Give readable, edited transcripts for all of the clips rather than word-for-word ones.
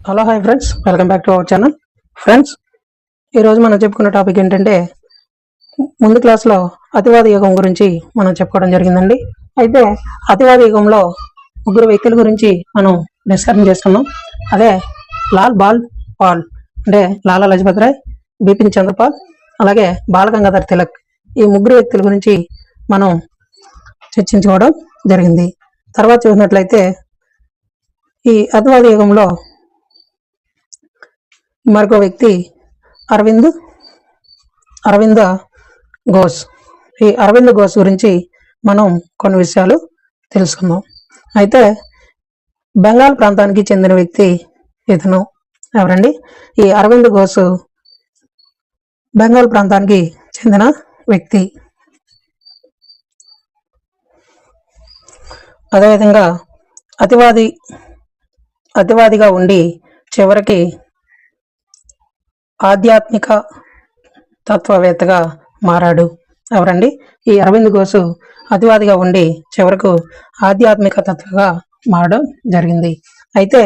Hello hi friends, welcome back to our channel. Friends, ఈరోజు మనం చెప్పుకున్న టాపిక్ ఏంటంటే ముందు క్లాస్లో అతివాద యుగం గురించి మనం చెప్పుకోవడం జరిగిందండి. అయితే అతివాద యుగంలో ముగ్గురు వ్యక్తుల గురించి మనం డిస్కషన్ చేస్తున్నాం. అదే లాల్ బాల్ పాల్ అంటే లాలా లజపత్ రాయ్, బిపిన్ చంద్రపాల్, అలాగే బాలగంగాధర్ తిలక్. ఈ ముగ్గురు వ్యక్తుల గురించి మనం చర్చించుకోవడం జరిగింది. తర్వాత చూసినట్లయితే ఈ అతివాద యుగంలో మరొక వ్యక్తి అరవింద ఘోష్. ఈ అరవింద్ ఘోష్ గురించి మనం కొన్ని విషయాలు తెలుసుకుందాం. అయితే బెంగాల్ ప్రాంతానికి చెందిన వ్యక్తి ఇతను. ఎవరండి? ఈ అరవింద్ ఘోష్ బెంగాల్ ప్రాంతానికి చెందిన వ్యక్తి. అదేవిధంగా అతివాదిగా ఉండి చివరికి ఆధ్యాత్మిక తత్వవేత్తగా మారాడు. ఎవరండి? ఈ అరవింద్ ఘోష్ అతివాదిగా ఉండి చివరకు ఆధ్యాత్మిక తత్వగా మారడం జరిగింది. అయితే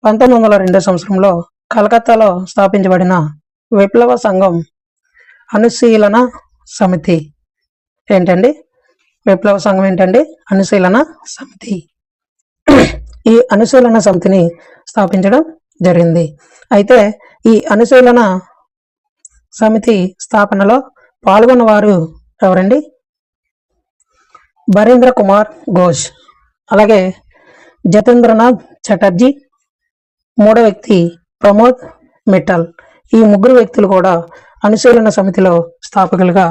1902 సంవత్సరంలో కలకత్తాలో స్థాపించబడిన విప్లవ సంఘం అనుశీలన సమితి ఏంటండి? విప్లవ సంఘం ఏంటండి? అనుశీలన సమితి. ఈ అనుశీలన సమితిని స్థాపించడం జరిగింది. అయితే ఈ అనుశీలన సమితి స్థాపనలో పాల్గొన్న వారు ఎవరండి? బరీంద్ర కుమార్ ఘోష్, అలాగే జతేంద్రనాథ్ చటర్జీ, మూడో వ్యక్తి ప్రమోద్ మిట్టల్. ఈ ముగ్గురు వ్యక్తులు కూడా అనుశీలన సమితిలో స్థాపకులుగా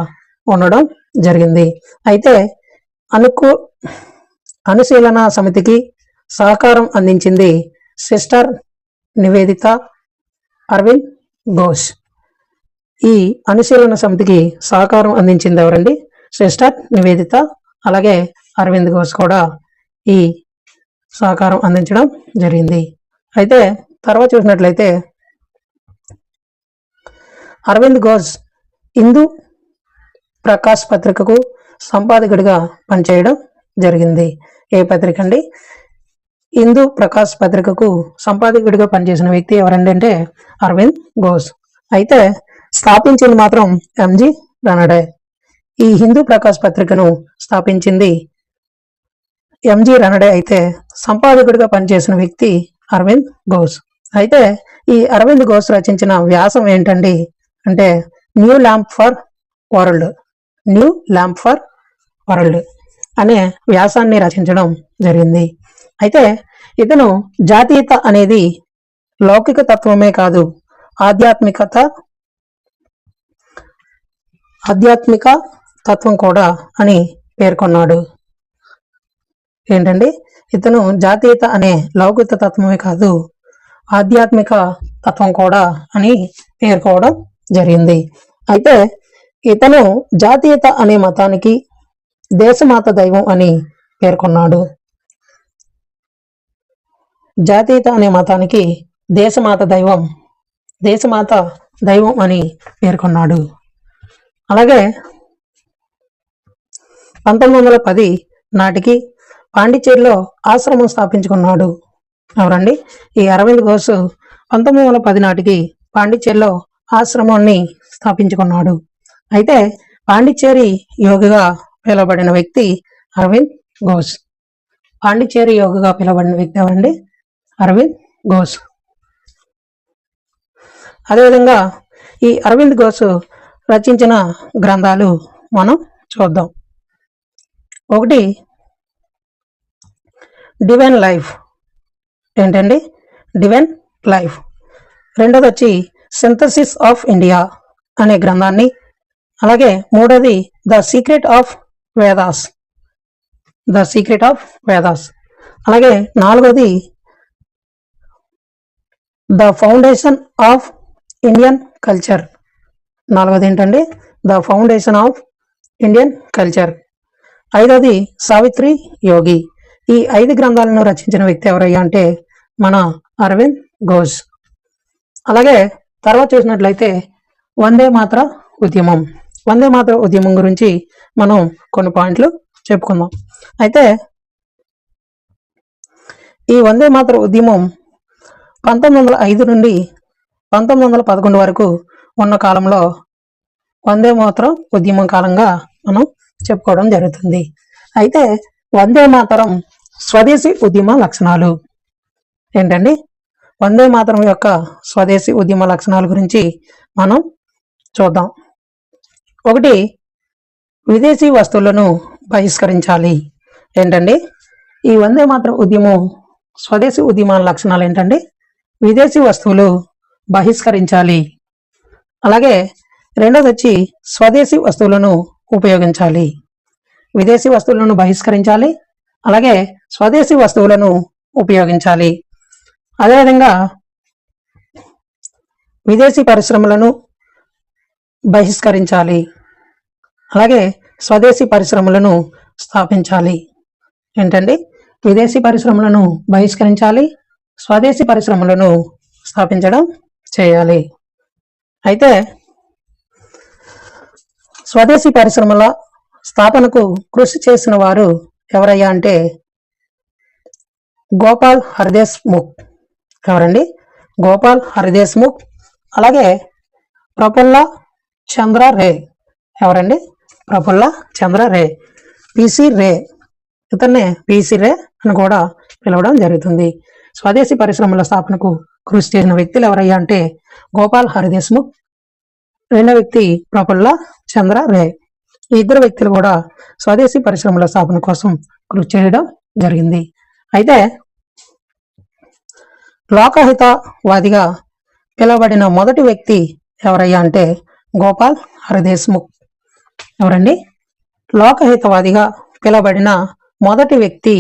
ఉండడం జరిగింది. అయితే అనుశీలన సమితికి సహకారం అందించింది సిస్టర్ నివేదిత అరవింద్ ఘోష్. ఈ అనుశీలన సమితికి సహకారం అందించింది ఎవరండి? సిస్టర్ నివేదిత, అలాగే అరవింద్ ఘోష్ కూడా ఈ సహకారం అందించడం జరిగింది. అయితే తర్వాత చూసినట్లయితే అరవింద్ ఘోష్ హిందూ ప్రకాశ్ పత్రికకు సంపాదకుడిగా పనిచేయడం జరిగింది. ఏ పత్రిక అండి? హిందూ ప్రకాశ్ పత్రికకు సంపాదకుడిగా పనిచేసిన వ్యక్తి ఎవరండి అంటే అరవింద్ ఘోష్. అయితే స్థాపించింది మాత్రం ఎంజి రనడే. ఈ హిందూ ప్రకాశ్ పత్రికను స్థాపించింది ఎంజి రనడే. అయితే సంపాదకుడిగా పనిచేసిన వ్యక్తి అరవింద్ ఘోష్. అయితే ఈ అరవింద్ ఘోష్ రచించిన వ్యాసం ఏంటండి అంటే న్యూ ల్యాంప్ ఫర్ వరల్డ్ అనే వ్యాసాన్ని రచించడం జరిగింది. అయితే ఇతను జాతీయత అనేది లౌకిక తత్వమే కాదు, ఆధ్యాత్మిక తత్వం కూడా అని పేర్కొన్నాడు. ఏంటండి? ఇతను జాతీయత అనే లౌకిక తత్వమే కాదు, ఆధ్యాత్మిక తత్వం కూడా అని పేర్కోవడం జరిగింది. అయితే ఇతను జాతీయత అనే మతానికి దేశమాత దైవం అని పేర్కొన్నాడు. జాతీయత అనే మతానికి దేశమాత దైవం అని పేర్కొన్నాడు. అలాగే 1910 నాటికి పాండిచ్చేరిలో ఆశ్రమం స్థాపించుకున్నాడు. ఎవరండి? ఈ అరవింద్ ఘోష్ 1910 నాటికి పాండిచ్చేరిలో ఆశ్రమాన్ని స్థాపించుకున్నాడు. అయితే పాండిచ్చేరి యోగిగా పిలువబడిన వ్యక్తి అరవింద్ ఘోష్. పాండిచ్చేరి యోగిగా పిలువబడిన వ్యక్తి ఎవరండి? అరవింద్ ఘోష్. అదేవిధంగా ఈ అరవింద్ ఘోష్ రచించిన గ్రంథాలు మనం చూద్దాం. ఒకటి డివైన్ లైఫ్. ఏంటండి? Divine life. రెండోది వచ్చి సింథసిస్ ఆఫ్ ఇండియా అనే గ్రంథాన్ని, అలాగే మూడోది ద సీక్రెట్ ఆఫ్ వేదాస్, అలాగే నాలుగోది the foundation of Indian culture. నాలుగోది ఏంటండి? The foundation of Indian culture. ఐదోది సావిత్రి యోగి. ఈ 5 గ్రంథాలను రచించిన వ్యక్తి ఎవరయ్యా అంటే మన అరవింద్ ఘోష్. అలాగే తర్వాత చూసినట్లయితే వందే మాతర ఉద్యమం గురించి మనం కొన్ని పాయింట్లు చెప్పుకుందాం. అయితే ఈ వందే మాతర ఉద్యమం 1905 నుండి 1911 వరకు ఉన్న కాలంలో వందే మాతరం ఉద్యమం కాలంగా మనం చెప్పుకోవడం జరుగుతుంది. అయితే వందే మాతరం స్వదేశీ ఉద్యమ లక్షణాలు ఏంటండి? వందే మాతరం యొక్క స్వదేశీ ఉద్యమ లక్షణాల గురించి మనం చూద్దాం. ఒకటి, విదేశీ వస్తువులను బహిష్కరించాలి. ఏంటండి? ఈ వందే మాతరం ఉద్యమం స్వదేశీ ఉద్యమాల లక్షణాలు ఏంటండి? విదేశీ వస్తువులు బహిష్కరించాలి. అలాగే రెండోది వచ్చి స్వదేశీ వస్తువులను ఉపయోగించాలి. విదేశీ వస్తువులను బహిష్కరించాలి, అలాగే స్వదేశీ వస్తువులను ఉపయోగించాలి. అదేవిధంగా విదేశీ పరిశ్రమలను బహిష్కరించాలి, అలాగే స్వదేశీ పరిశ్రమలను స్థాపించాలి. ఏంటండి? విదేశీ పరిశ్రమలను బహిష్కరించాలి, స్వదేశీ పరిశ్రమలను స్థాపించడం చేయాలి. అయితే స్వదేశీ పరిశ్రమల స్థాపనకు కృషి చేసిన వారు ఎవరయ్యా అంటే గోపాల్ హరిదేశ్ముఖ్. ఎవరండి? గోపాల్ హరిదేశ్ముఖ్. అలాగే ప్రఫుల్ల చంద్ర రే. ఎవరండి? ప్రఫుల్ల చంద్ర రే. పిసి రే. ఇతన్నే పిసి రే అని కూడా పిలవడం జరుగుతుంది. స్వదేశీ పరిశ్రమల స్థాపనకు కృషి చేసిన వ్యక్తులు ఎవరయ్యా అంటే గోపాల్ హరిదేశ్ముఖ్, రెండో వ్యక్తి ప్రఫుల్ల చంద్ర రే. ఈ ఇద్దరు వ్యక్తులు కూడా స్వదేశీ పరిశ్రమల స్థాపన కోసం కృషి చేయడం జరిగింది. అయితే లోకహితవాదిగా పిలువబడిన మొదటి వ్యక్తి ఎవరయ్యా అంటే గోపాల్ హరిదేశ్ముఖ్. ఎవరండి? లోకహితవాదిగా పిలువబడిన మొదటి వ్యక్తి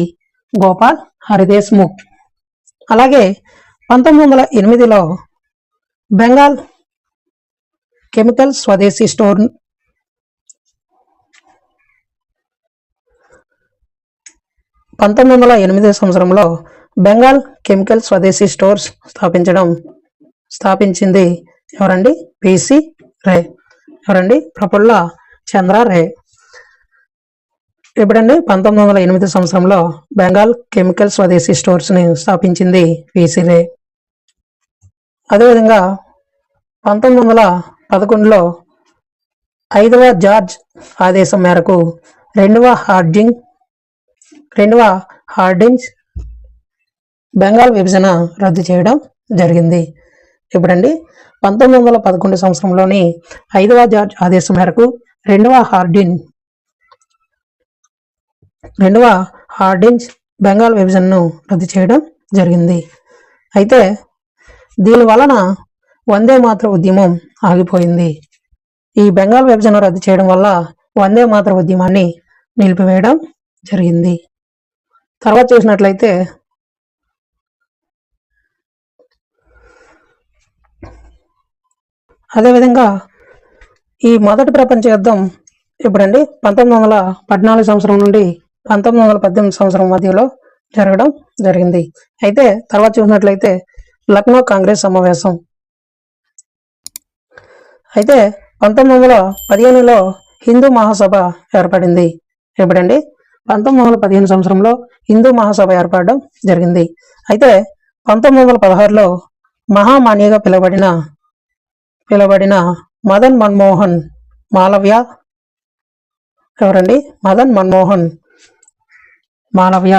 గోపాల్ హరిదేశ్ముఖ్. అలాగే 1908లో బెంగాల్ కెమికల్ స్వదేశీ స్టోర్ 1908 సంవత్సరంలో బెంగాల్ కెమికల్ స్వదేశీ స్టోర్స్ స్థాపించింది ఎవరండి? పిసి రే. ఎవరండి? ప్రఫుల్ల చంద్ర రే. ఎప్పుడండి? 1908 సంవత్సరంలో బెంగాల్ కెమికల్ స్వదేశీ స్టోర్స్ ని స్థాపించింది పిసి రే. అదేవిధంగా 1911లో 5వ జార్జ్ ఆదేశం మేరకు రెండవ హార్డింగ్స్ బెంగాల్ విభజన రద్దు చేయడం జరిగింది. ఎప్పుడండి? 1911 సంవత్సరంలోని 5వ జార్జ్ ఆదేశం మేరకు రెండవ హార్డింగ్స్ బెంగాల్ విభజనను రద్దు చేయడం జరిగింది. అయితే దీని వలన వందే మాతర ఉద్యమం ఆగిపోయింది. ఈ బెంగాల్ విభజన రద్దు చేయడం వల్ల వందే మాతర ఉద్యమాన్ని నిలిపివేయడం జరిగింది. తర్వాత చూసినట్లయితే అదేవిధంగా ఈ మొదటి ప్రపంచ యుద్ధం ఎప్పుడండి? 1914 సంవత్సరం నుండి 1918 సంవత్సరం మధ్యలో జరగడం జరిగింది. అయితే తర్వాత చూసినట్లయితే లక్నో కాంగ్రెస్ సమావేశం. అయితే 1915లో హిందూ మహాసభ ఏర్పడింది. ఎప్పుడండి? 1915 సంవత్సరంలో హిందూ మహాసభ ఏర్పడడం జరిగింది. అయితే 1916లో మహామాన్యగా పిలువబడిన మదన్ మన్మోహన్ మాలవ్య. ఎవరండి? మదన్ మన్మోహన్ మాలవ్య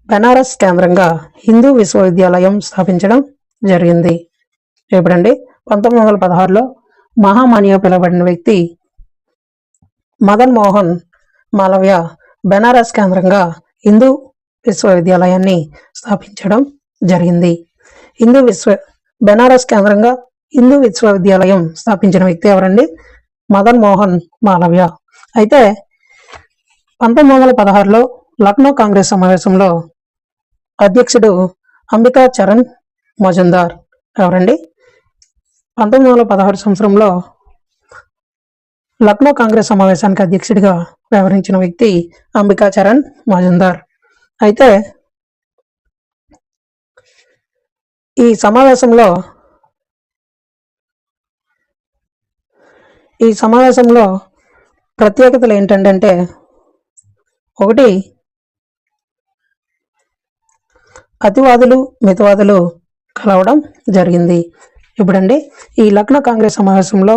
బెనారస్ కేంద్రంగా హిందూ విశ్వవిద్యాలయం స్థాపించడం జరిగింది. ఎప్పుడండి? 1916లో మహామాన్యగా పిలువబడిన వ్యక్తి మదన్ మోహన్ మాలవ్య బెనారస్ కేంద్రంగా హిందూ విశ్వవిద్యాలయాన్ని స్థాపించడం జరిగింది. బెనారస్ కేంద్రంగా హిందూ విశ్వవిద్యాలయం స్థాపించిన వ్యక్తి ఎవరండి? మదన్ మోహన్ మాలవ్య. అయితే 1916లో లక్నో కాంగ్రెస్ సమావేశంలో అధ్యక్షుడు అంబికా చరణ్ మజుందార్. ఎవరండి? 1916 సంవత్సరంలో లక్నో కాంగ్రెస్ సమావేశానికి అధ్యక్షుడిగా వ్యవహరించిన వ్యక్తి అంబికా చరణ్ మజుందార్. అయితే ఈ సమావేశంలో ప్రత్యేకతలు ఏంటంటే ఒకటి, అతివాదులు మితవాదులు కలవడం జరిగింది. ఇప్పుడండి ఈ లక్నో కాంగ్రెస్ సమావేశంలో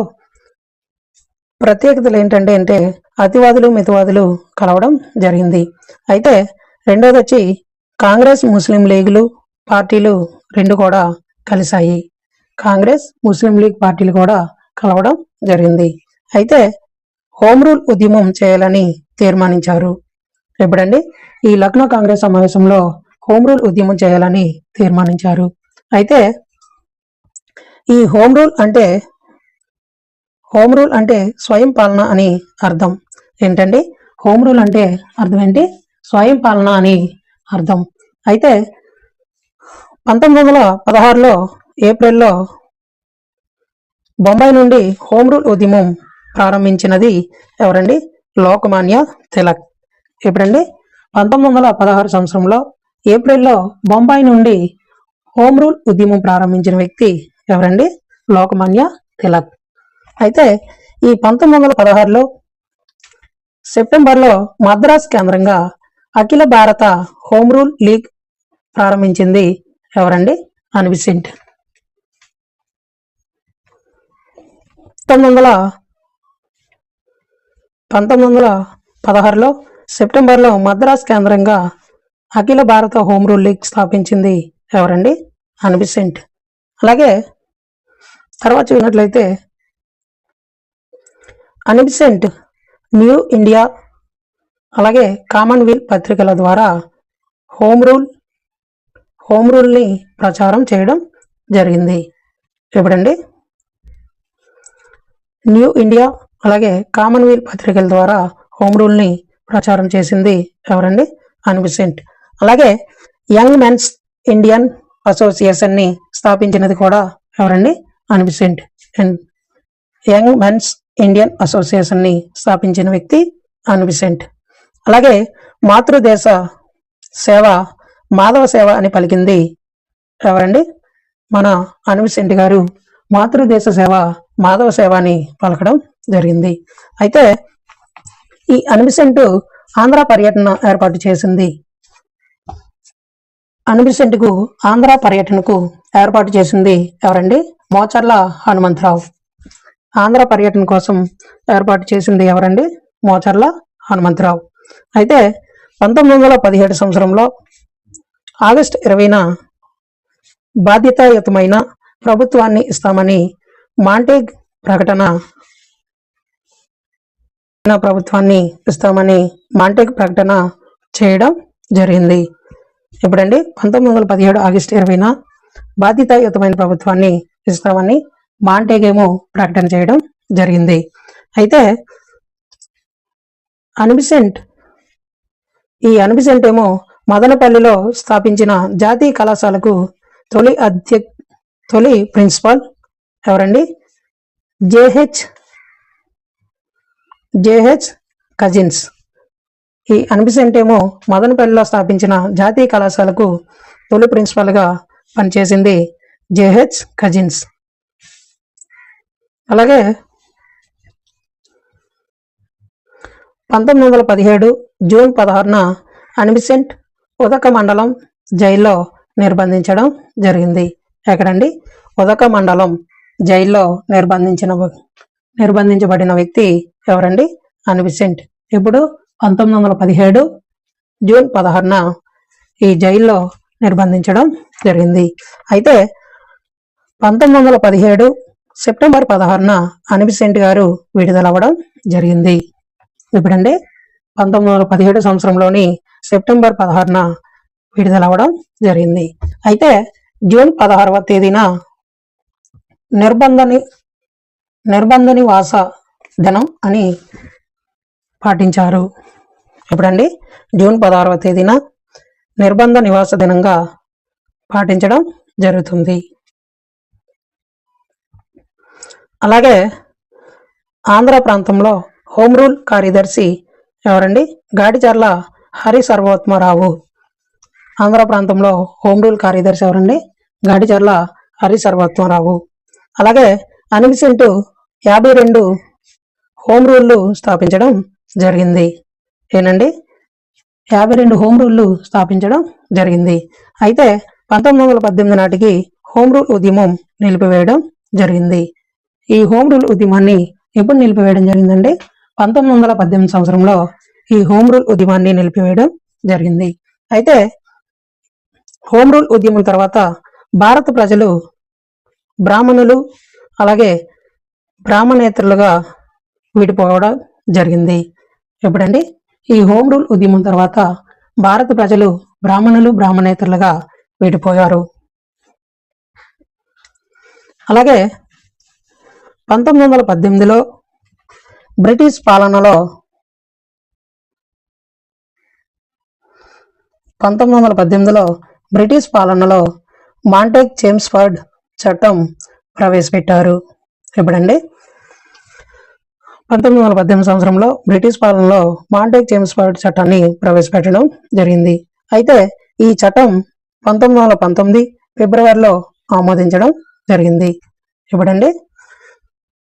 ప్రత్యేకతలు ఏంటంటే అతివాదులు మితవాదులు కలవడం జరిగింది. అయితే రెండోది వచ్చి కాంగ్రెస్ ముస్లిం లీగులు పార్టీలు రెండు కూడా కలిశాయి. కాంగ్రెస్ ముస్లిం లీగ్ పార్టీలు కూడా కలవడం జరిగింది. అయితే హోమ్ రూల్ ఉద్యమం చేయాలని తీర్మానించారు. ఎప్పుడండి ఈ లక్నో కాంగ్రెస్ సమావేశంలో హోమ్ రూల్ ఉద్యమం చేయాలని తీర్మానించారు. అయితే ఈ హోమ్ రూల్ అంటే స్వయం పాలన అని అర్థం. ఏంటండి హోమ్ రూల్ అంటే అర్థం ఏంటి? స్వయం పాలన అని అర్థం. అయితే 1916లో ఏప్రిల్లో బొంబాయి నుండి హోమ్ రూల్ ఉద్యమం ప్రారంభించినది ఎవరండి? లోకమాన్య తిలక్. ఎప్పుడండి 1916 సంవత్సరంలో ఏప్రిల్లో బొంబాయి నుండి హోమ్ రూల్ ఉద్యమం ప్రారంభించిన వ్యక్తి ఎవరండి? లోకమాన్య తిలక్. అయితే ఈ 1916లో సెప్టెంబర్లో మద్రాస్ కేంద్రంగా అఖిల భారత హోమ్ రూల్ లీగ్ ప్రారంభించింది ఎవరండి? అన్ బెసెంట్. 1916లో సెప్టెంబర్లో మద్రాస్ కేంద్రంగా అఖిల భారత హోమ్ రూల్ లీగ్ స్థాపించింది ఎవరండి? అన్ బెసెంట్. అలాగే తర్వాత చూసినట్లయితే అన్ బెసెంట్ న్యూ ఇండియా అలాగే కామన్వెల్త్ పత్రికల ద్వారా హోమ్ రూల్ని ప్రచారం చేయడం జరిగింది. ఎప్పుడండి న్యూ ఇండియా అలాగే కామన్వెల్త్ పత్రికల ద్వారా హోమ్ రూల్ని ప్రచారం చేసింది ఎవరండి? అన్ బెసెంట్. అలాగే యంగ్ మెన్స్ ఇండియన్ అసోసియేషన్ని స్థాపించినది కూడా ఎవరండి? అన్ బెసెంట్. యంగ్ మెన్స్ ఇండియన్ అసోసియేషన్ని స్థాపించిన వ్యక్తి అన్ బెసెంట్. అలాగే మాతృదేశ సేవ మాధవ సేవ అని పలికింది ఎవరండి? మన అన్ బెసెంట్ గారు మాతృదేశ సేవ మాధవ సేవ అని పలకడం జరిగింది. అయితే ఈ అన్ బెసెంట్ ఆంధ్ర పర్యటన ఏర్పాటు చేసింది. అన్ బెసెంట్కు ఆంధ్ర పర్యటనకు ఏర్పాటు చేసింది ఎవరండి? మోచర్ల హనుమంతరావు. ఆంధ్ర పర్యటన కోసం ఏర్పాటు చేసింది ఎవరండి? మోచర్ల హనుమంతరావు. అయితే 1917 సంవత్సరంలో ఆగస్టు 20న బాధ్యతాయుతమైన ప్రభుత్వాన్ని ఇస్తామని మాంటేగ్ ప్రకటన చేయడం జరిగింది. ఎప్పుడండి 1917 ఆగస్టు 20న బాధ్యతాయుతమైన ప్రభుత్వాన్ని ఇస్తామని మాంటేగేమో ప్రకటన చేయడం జరిగింది. అయితే అన్ బెసెంట్ ఏమో మదనపల్లిలో స్థాపించిన జాతీయ కళాశాలకు తొలి ప్రిన్సిపాల్ ఎవరండి? JH cousins. ఈ అన్ బెసెంట్ ఏమో మదనపల్లిలో స్థాపించిన జాతీయ కళాశాలకు తొలి ప్రిన్సిపాల్గా పనిచేసింది జేహెచ్ కజిన్స్. అలాగే 1917 జూన్ 16న అన్ బెసెంట్ ఉదక మండలం జైల్లో నిర్బంధించడం జరిగింది. ఎక్కడండి? ఉదక మండలం జైల్లో నిర్బంధించబడిన వ్యక్తి ఎవరండి? అన్ బెసెంట్. ఇప్పుడు 1917 జూన్ 16న ఈ జైల్లో నిర్బంధించడం జరిగింది. అయితే 1917 సెప్టెంబర్ 16న అన్ బెసెంట్ గారు విడుదలవ్వడం జరిగింది. ఇప్పుడండి 1917 సంవత్సరంలోని సెప్టెంబర్ 16న విడుదలవ్వడం జరిగింది. అయితే జూన్ 16వ తేదీన నిర్బంధ నివాస దినం అని పాటించారు. ఎప్పుడండి? జూన్ 16వ తేదీన నిర్బంధ నివాస దినంగా పాటించడం జరుగుతుంది. అలాగే ఆంధ్ర ప్రాంతంలో హోమ్ రూల్ కార్యదర్శి ఎవరండి? గాడిచర్ల హరి సర్వోత్తమరావు. ఆంధ్ర ప్రాంతంలో హోమ్ రూల్ కార్యదర్శి ఎవరండి? గాడిచర్ల హరి సర్వోత్తమరావు. అలాగే అన్ బెసెంట్ 52 హోమ్ రూల్లు స్థాపించడం జరిగింది. ఏనండి? 52 హోమ్ రూల్లు స్థాపించడం జరిగింది. అయితే 1918 నాటికి హోమ్ రూల్ ఉద్యమం నిలిపివేయడం జరిగింది. ఈ హోమ్ రూల్ ఉద్యమాన్ని ఎప్పుడు నిలిపివేయడం జరిగిందంటే 1918 సంవత్సరంలో ఈ హోమ్ రూల్ ఉద్యమాన్ని నిలిపివేయడం జరిగింది. అయితే హోమ్ రూల్ ఉద్యమం తర్వాత భారత ప్రజలు బ్రాహ్మణులు అలాగే బ్రాహ్మణేతరులుగా విడిపోవడం జరిగింది. ఎప్పుడండి? ఈ హోమ్ రూల్ ఉద్యమం తర్వాత భారత ప్రజలు బ్రాహ్మణులు బ్రాహ్మణేతరులుగా విడిపోయారు. అలాగే 1918లో బ్రిటిష్ పాలనలో 1918లో బ్రిటిష్ పాలనలో మాంటేగ్ చేమ్స్ఫర్డ్ చట్టం ప్రవేశపెట్టారు. ఎప్పుడండి? 1918 సంవత్సరంలో బ్రిటిష్ పాలనలో మాంటేగ్ చేమ్స్ఫర్డ్ చట్టాన్ని ప్రవేశపెట్టడం జరిగింది. అయితే ఈ చట్టం 1919 ఫిబ్రవరిలో ఆమోదించడం జరిగింది. ఎప్పుడండి?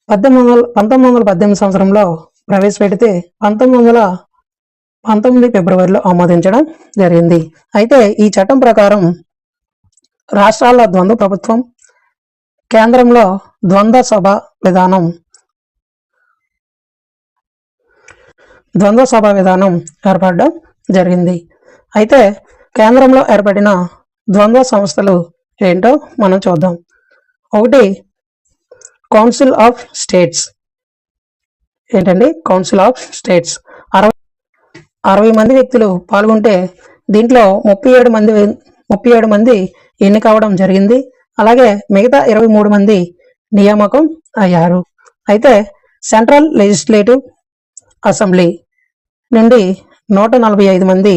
1918 సంవత్సరంలో ప్రవేశపెడితే 1919 ఫిబ్రవరిలో ఆమోదించడం జరిగింది. అయితే ఈ చట్టం ప్రకారం రాష్ట్రాల్లో ద్వంద్వ ప్రభుత్వం, కేంద్రంలో ద్వంద్వ సభ విధానం ఏర్పడడం జరిగింది. అయితే కేంద్రంలో ఏర్పడిన ద్వంద్వ సంస్థలు ఏంటో మనం చూద్దాం. ఒకటి కౌన్సిల్ ఆఫ్ స్టేట్స్. ఏంటండి? కౌన్సిల్ ఆఫ్ స్టేట్స్ 60 మంది వ్యక్తులు పాల్గొంటే దీంట్లో 37 మంది ఎన్నికవడం జరిగింది. అలాగే మిగతా 23 మంది నియామకం అయ్యారు. అయితే సెంట్రల్ లెజిస్లేటివ్ అసెంబ్లీ నుండి 145 మంది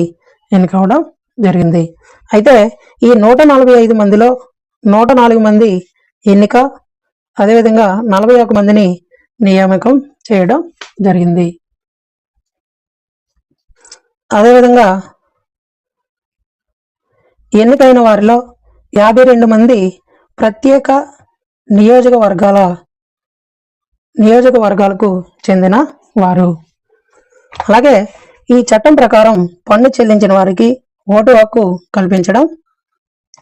ఎన్నికవడం జరిగింది. అయితే ఈ 145 మందిలో 104 మంది ఎన్నిక, అదేవిధంగా 41 మందిని నియామకం చేయడం జరిగింది. అదేవిధంగా ఎన్నికైన వారిలో 52 మంది ప్రత్యేక నియోజకవర్గాలకు చెందిన వారు. అలాగే ఈ చట్టం ప్రకారం పన్ను చెల్లించిన వారికి ఓటు హక్కు కల్పించడం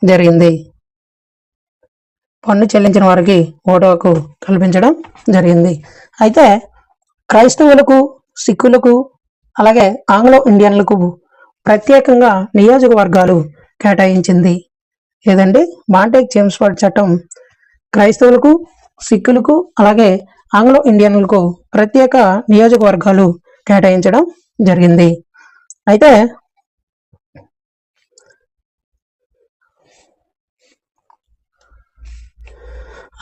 జరిగింది. అయితే క్రైస్తవులకు, సిక్కులకు అలాగే ఆంగ్లో ఇండియన్లకు ప్రత్యేకంగా నియోజకవర్గాలు కేటాయించింది. ఏదండి? మాంటేగ్ చేమ్స్ఫర్డ్ చట్టం క్రైస్తవులకు, సిక్కులకు అలాగే ఆంగ్లో ఇండియన్లకు ప్రత్యేక నియోజకవర్గాలు కేటాయించడం జరిగింది. అయితే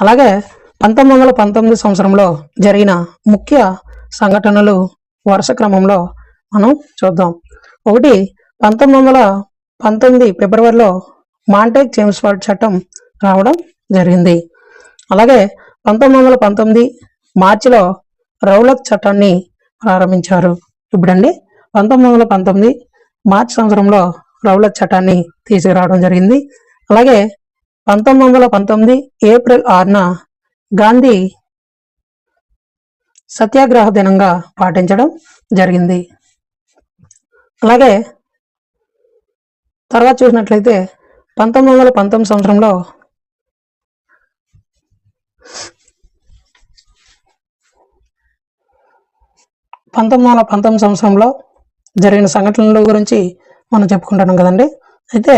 అలాగే 1919 సంవత్సరంలో జరిగిన ముఖ్య సంఘటనలు వరుస క్రమంలో మనం చూద్దాం. ఒకటి 1919 ఫిబ్రవరిలో మాంటేగ్ చేమ్స్ఫర్డ్ చట్టం రావడం జరిగింది. అలాగే 1919 మార్చిలో రౌలత్ చట్టాన్ని ప్రారంభించారు. ఇప్పుడండి 1919 మార్చి సంవత్సరంలో రౌలత్ చట్టాన్ని తీసుకురావడం జరిగింది. అలాగే 1919 ఏప్రిల్ 6న గాంధీ సత్యాగ్రహ దినంగా పాటించడం జరిగింది. అలాగే తర్వాత చూసినట్లయితే 1919 సంవత్సరంలో జరిగిన సంఘటనల గురించి మనం చెప్పుకుంటున్నాం కదండి. అయితే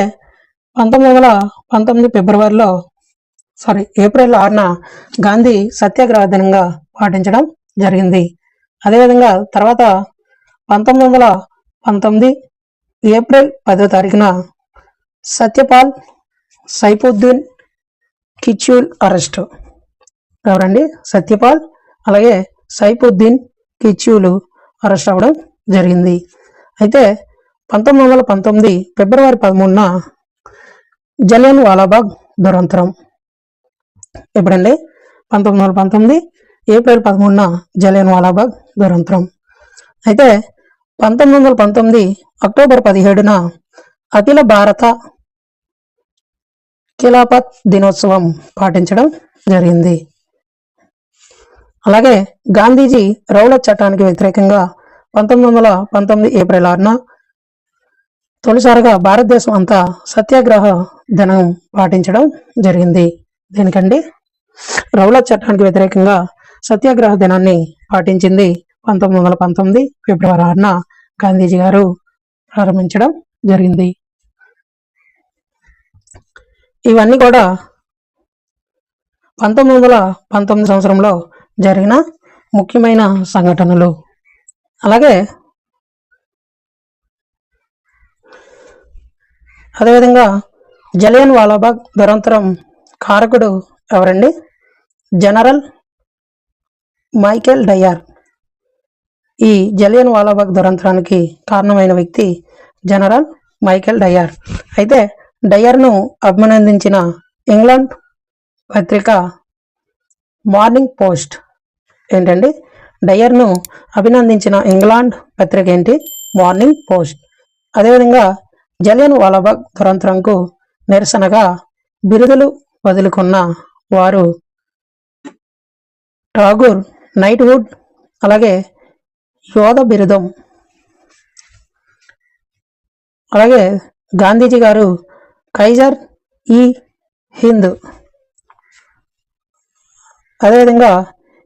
1919 ఏప్రిల్ 6న గాంధీ సత్యాగ్రహ దినంగా పాటించడం జరిగింది. అదేవిధంగా తర్వాత 1919 ఏప్రిల్ 10వ తారీఖున సత్యపాల్ సైఫుద్దీన్ కిచ్యూల్ అరెస్టు. ఎవరండి? సత్యపాల్ అలాగే సైఫుద్దీన్ కిచ్యూలు అరెస్ట్ అవ్వడం జరిగింది. అయితే 1919 ఫిబ్రవరి 13న జలియన్ వాలాబాగ్ దురంతరం. ఎప్పుడండి? 1919 ఏప్రిల్ 13న జలియన్ వాలాబాగ్ దురంతరం. అయితే 1919 అక్టోబర్ 17న అఖిల భారత ఖిలాఫత్ దినోత్సవం పాటించడం జరిగింది. అలాగే గాంధీజీ రౌలత్ చట్టానికి వ్యతిరేకంగా 1919 ఏప్రిల్ 6న తొలిసారిగా భారతదేశం అంతా సత్యాగ్రహ దినం పాటించడం జరిగింది. దేనికండి? రౌలత్ చట్టానికి వ్యతిరేకంగా సత్యాగ్రహ దినాన్ని పాటించింది 1919 ఫిబ్రవరి 6న గాంధీజీ గారు ప్రారంభించడం జరిగింది. ఇవన్నీ కూడా 1919 సంవత్సరంలో జరిగిన ముఖ్యమైన సంఘటనలు. అలాగే అదేవిధంగా జలియన్ వాలాబాగ్ దురంతరం కారకుడు ఎవరండి? General Michael Dyer. ఈ జలియన్ వాలాబాగ్ దురంతరానికి కారణమైన వ్యక్తి జనరల్ మైకేల్ డయర్. అయితే డయర్ను అభినందించిన ఇంగ్లాండ్ పత్రిక మార్నింగ్ పోస్ట్ ఏంటండి? డయర్ను అభినందించిన ఇంగ్లాండ్ పత్రిక ఏంటి? Morning Post. అదేవిధంగా జలియన్ వాలాబాగ్ దురంతరంకు నిరసనగా బిరుదులు వదులుకున్న వారు ఠాగూర్ నైట్వుడ్, అలాగే యోధ బిరుదం, అలాగే గాంధీజీ గారు కైజర్ ఈ హింద్, అదేవిధంగా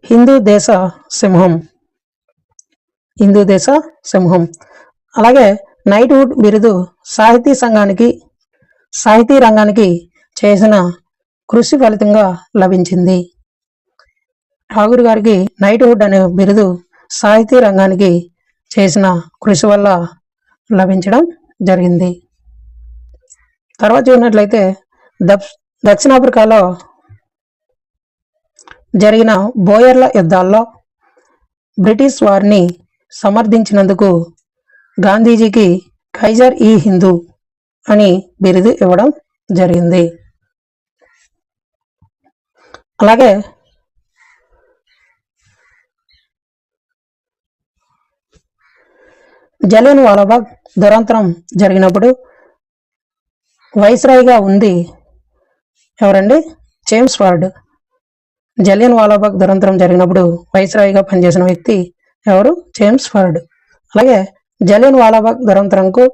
హిందూ దేశ సింహం, హిందూ దేశ సింహం. అలాగే నైట్వుడ్ బిరుదు సాహితీ రంగానికి చేసిన కృషి ఫలితంగా లభించింది. ఠాగూర్ గారికి నైట్వుడ్ అనే బిరుదు సాహితీ రంగానికి చేసిన కృషి వల్ల లభించడం జరిగింది. తర్వాత చూసినట్లయితే దక్షిణాఫ్రికాలో జరిగిన బోయర్ల యుద్ధాల్లో బ్రిటిష్ వారిని సమర్థించినందుకు గాంధీజీకి కైజర్ ఈ హిందూ అని బిరుదు ఇవ్వడం జరిగింది. అలాగే జలియన్ వాలాబాగ్ దురంతరం జరిగినప్పుడు వైస్రాయ్గా ఉంది ఎవరండి? Chelmsford. జలియన్ వాలాబాగ్ దురంతరం జరిగినప్పుడు వైస్రాయ్గా పనిచేసిన వ్యక్తి ఎవరు? Chelmsford. అలాగే జలియన్ వాలాబాగ్ దురంతరంకు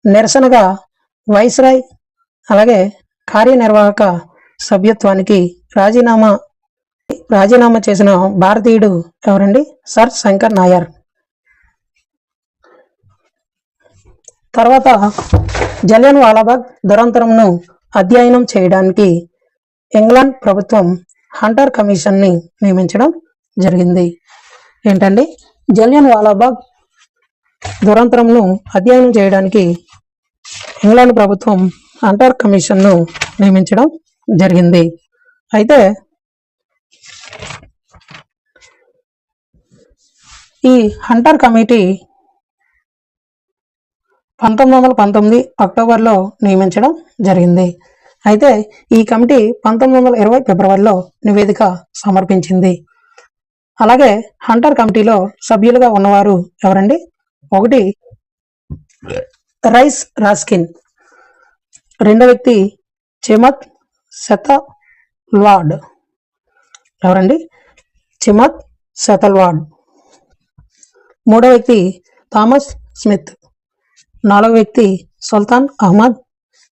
నిరసనగా వైస్రాయ్ అలాగే కార్యనిర్వాహక సభ్యత్వానికి రాజీనామా చేసిన భారతీయుడు ఎవరండి? సర్ శంకర్ నాయర్. తర్వాత జలియన్ వాలాబాగ్ దురంతరంను అధ్యయనం చేయడానికి ఇంగ్లాండ్ ప్రభుత్వం హంటర్ కమిషన్ని నియమించడం జరిగింది. ఏంటండి? జలియన్ వాలాబాగ్ దురంతరంను అధ్యయనం చేయడానికి ఇంగ్లాండ్ ప్రభుత్వం హంటర్ కమిషన్ను నియమించడం జరిగింది. అయితే ఈ హంటర్ కమిటీ 1919 అక్టోబర్లో నియమించడం జరిగింది. అయితే ఈ కమిటీ 1920 ఫిబ్రవరిలో నివేదిక సమర్పించింది. అలాగే హంటర్ కమిటీలో సభ్యులుగా ఉన్నవారు ఎవరండి? 1 రైస్ రాస్కిన్, 2వ వ్యక్తి చిమత్ సెతల్వాడ్. ఎవరండి? చిమత్ సెతల్వాడ్. 3వ వ్యక్తి థామస్ స్మిత్, 4వ వ్యక్తి సుల్తాన్ అహ్మద్,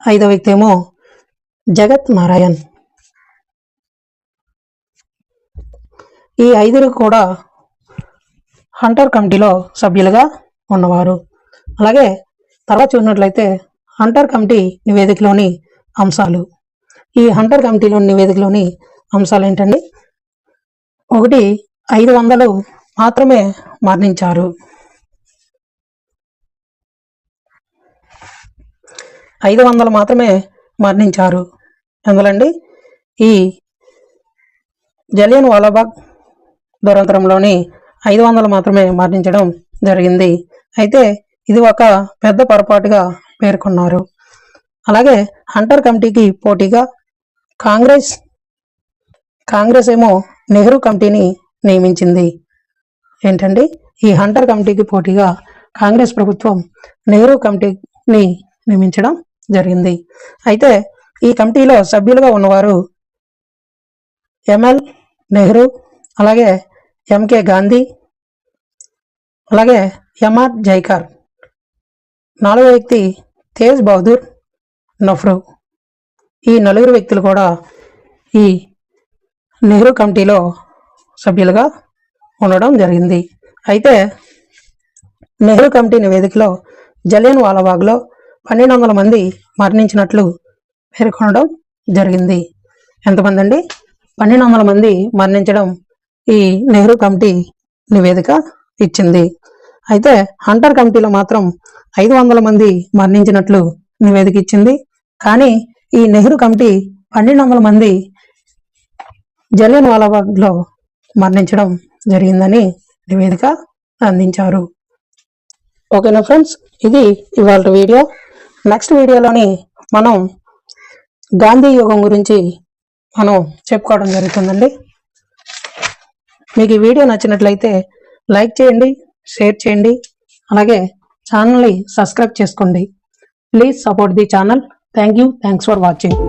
5వ వ్యక్తి ఏమో జగత్ నారాయణ్. ఈ 5 కూడా హంటర్ కమిటీలో సభ్యులుగా ఉన్నవారు. అలాగే తర్వాత చూసినట్లయితే హంటర్ కమిటీ నివేదికలోని అంశాలు. ఈ హంటర్ కమిటీలోని నివేదికలోని అంశాలు ఏంటండి? 1 500 మాత్రమే మరణించారు. 500 మాత్రమే మరణించారు. ఎందుకండి? ఈ జలియన్ వాలాబాగ్ దురంతరంలోని 500 మాత్రమే మరణించడం జరిగింది. అయితే ఇది ఒక పెద్ద పొరపాటుగా పేర్కొన్నారు. అలాగే హంటర్ కమిటీకి పోటీగా కాంగ్రెస్ ఏమో నెహ్రూ కమిటీని నియమించింది. ఏంటండి? ఈ హంటర్ కమిటీకి పోటీగా కాంగ్రెస్ ప్రభుత్వం నెహ్రూ కమిటీని నియమించడం జరిగింది. అయితే ఈ కమిటీలో సభ్యులుగా ఉన్నవారు ఎంఎల్ నెహ్రూ, అలాగే ఎంకే గాంధీ, అలాగే ఎంఆర్ జైకర్. 4వ వ్యక్తి తేజ్ బహదూర్ నఫ్రూ. ఈ నలుగురు వ్యక్తులు కూడా ఈ నెహ్రూ కమిటీలో సభ్యులుగా ఉండడం జరిగింది. అయితే నెహ్రూ కమిటీ నివేదికలో జలియన్ వాలాబాగ్లో 1200 మంది మరణించినట్లు పేర్కొనడం జరిగింది. ఎంతమంది అండి? 1200 మంది మరణించడం ఈ నెహ్రూ కమిటీ నివేదిక ఇచ్చింది. అయితే హంటర్ కమిటీలో మాత్రం 500 మంది మరణించినట్లు నివేదిక ఇచ్చింది. కానీ ఈ నెహ్రూ కమిటీ 1200 మంది జలియన్ వాలాబాగ్లో మరణించడం జరిగిందని నివేదిక అందించారు. ఓకేనా ఫ్రెండ్స్, ఇది ఇవాళ వీడియో. నెక్స్ట్ వీడియోలోని మనం గాంధీ యుగం గురించి మనం చెప్పుకోవడం జరుగుతుందండి. మీకు ఈ వీడియో నచ్చినట్లయితే లైక్ చేయండి, షేర్ చేయండి, అలాగే ఛానల్ని సబ్స్క్రైబ్ చేసుకోండి. Please support the channel. Thanks for watching.